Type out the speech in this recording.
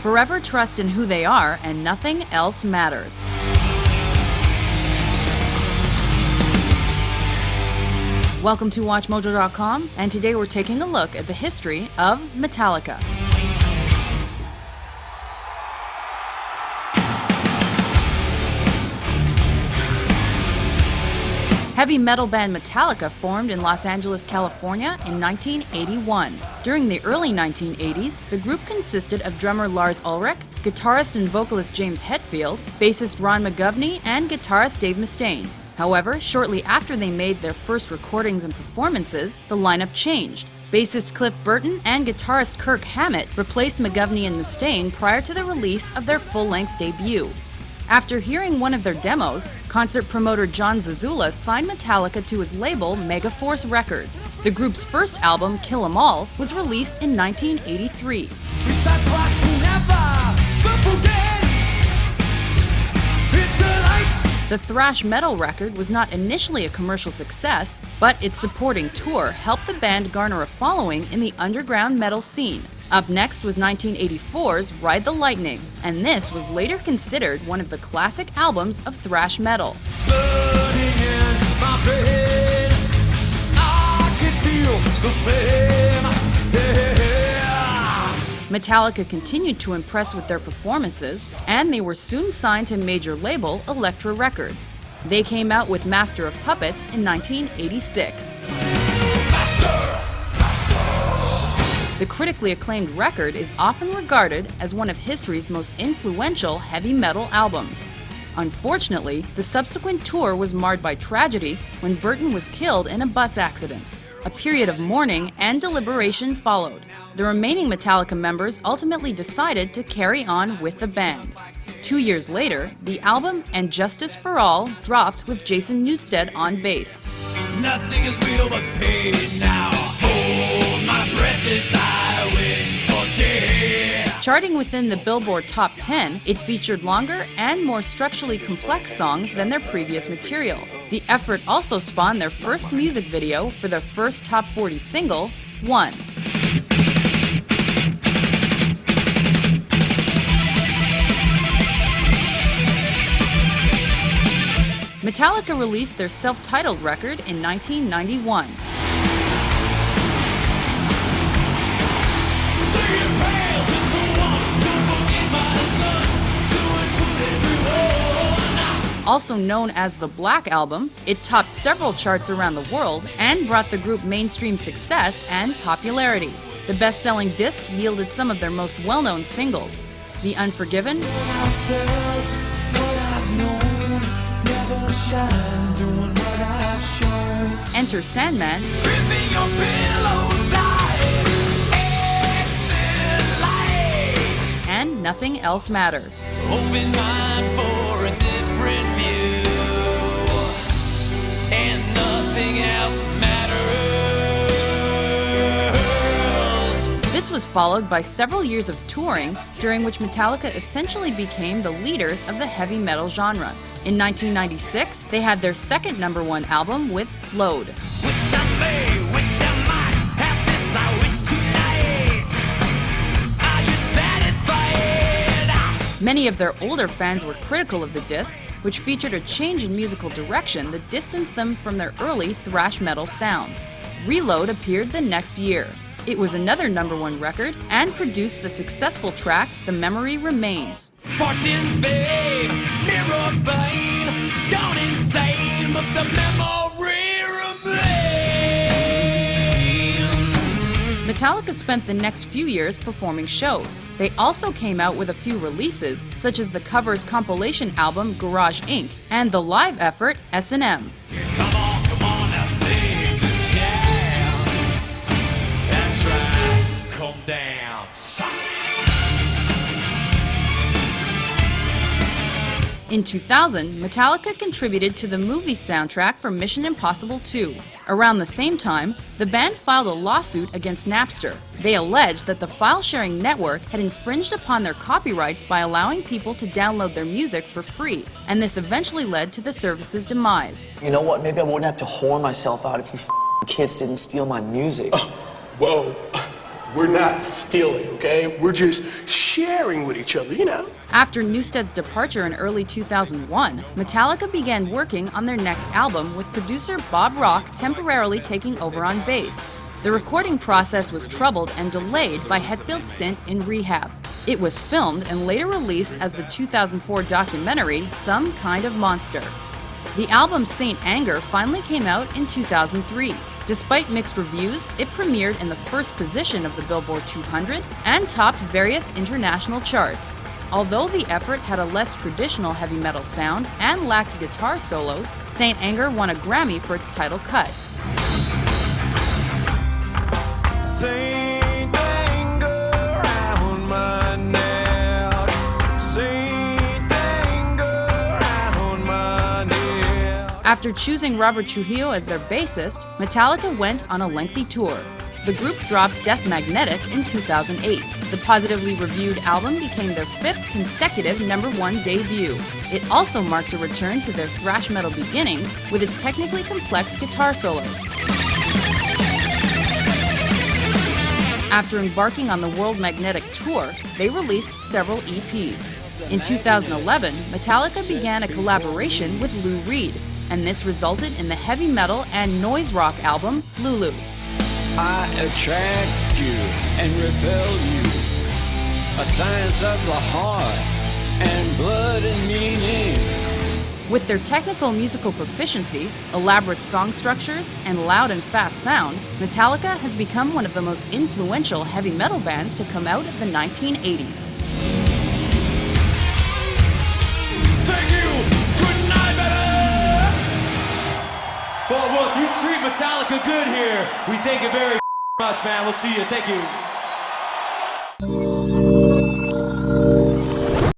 Forever trust in who they are and nothing else matters. Welcome to WatchMojo.com, and today we're taking a look at the history of Metallica. Heavy metal band Metallica formed in Los Angeles, California in 1981. During the early 1980s, the group consisted of drummer Lars Ulrich, guitarist and vocalist James Hetfield, bassist Ron McGovney, and guitarist Dave Mustaine. However, shortly after they made their first recordings and performances, the lineup changed. Bassist Cliff Burton and guitarist Kirk Hammett replaced McGovney and Mustaine prior to the release of their full-length debut. After hearing one of their demos, concert promoter John Zazula signed Metallica to his label Megaforce Records. The group's first album, Kill 'Em All, was released in 1983. The thrash metal record was not initially a commercial success, but its supporting tour helped the band garner a following in the underground metal scene. Up next was 1984's Ride the Lightning, and this was later considered one of the classic albums of thrash metal. Metallica continued to impress with their performances, and they were soon signed to major label Elektra Records. They came out with Master of Puppets in 1986. The critically acclaimed record is often regarded as one of history's most influential heavy metal albums. Unfortunately, the subsequent tour was marred by tragedy when Burton was killed in a bus accident. A period of mourning and deliberation followed. The remaining Metallica members ultimately decided to carry on with the band. 2 years later, the album And Justice for All dropped with Jason Newsted on bass. Nothing is real but pain now. Hold my breath as I wish for death. Charting within the Billboard Top 10, it featured longer and more structurally complex songs than their previous material. The effort also spawned their first music video for their first Top 40 single, One. Metallica released their self-titled record in 1991. Also known as the Black Album, it topped several charts around the world and brought the group mainstream success and popularity. The best-selling disc yielded some of their most well-known singles: The Unforgiven, Enter Sandman, and Nothing Else Matters. Open mind for a different view, and nothing else matters. This was followed by several years of touring, during which Metallica essentially became the leaders of the heavy metal genre. In 1996, they had their second #1 album with Load. Wish I may, wish I might have this, I wish tonight. Are you satisfied? Many of their older fans were critical of the disc, which featured a change in musical direction that distanced them from their early thrash metal sound. Reload appeared the next year. It was another #1 record and produced the successful track The Memory Remains. Fortune's babe, mirror bane, gone insane, but the memory remains. Metallica spent the next few years performing shows. They also came out with a few releases, such as the covers compilation album Garage Inc. and the live effort S&M. Come on, now take the chance. That's right, calm down, son. In 2000, Metallica contributed to the movie soundtrack for Mission Impossible 2. Around the same time, the band filed a lawsuit against Napster. They alleged that the file-sharing network had infringed upon their copyrights by allowing people to download their music for free, and this eventually led to the service's demise. You know what? Maybe I wouldn't have to whore myself out if you kids didn't steal my music. Whoa. We're not stealing, okay? We're just sharing with each other, you know? After Newsted's departure in early 2001, Metallica began working on their next album with producer Bob Rock temporarily taking over on bass. The recording process was troubled and delayed by Hetfield's stint in rehab. It was filmed and later released as the 2004 documentary Some Kind of Monster. The album Saint Anger finally came out in 2003. Despite mixed reviews, it premiered in the first position of the Billboard 200 and topped various international charts. Although the effort had a less traditional heavy metal sound and lacked guitar solos, Saint Anger won a Grammy for its title cut. Saint Anger, round my neck. Saint Anger, round my neck. After choosing Robert Trujillo as their bassist, Metallica went on a lengthy tour. The group dropped Death Magnetic in 2008. The positively reviewed album became their 5th consecutive #1 debut. It also marked a return to their thrash metal beginnings with its technically complex guitar solos. After embarking on the World Magnetic Tour, they released several EPs. In 2011, Metallica began a collaboration with Lou Reed, and this resulted in the heavy metal and noise rock album Lulu. I attract you and repel you, a science of the heart and blood and meaning. With their technical musical proficiency, elaborate song structures, and loud and fast sound, Metallica has become one of the most influential heavy metal bands to come out of the 1980s. Thank you! Good night, better! Well, you treat Metallica good here. We thank you very much, man. We'll see you. Thank you.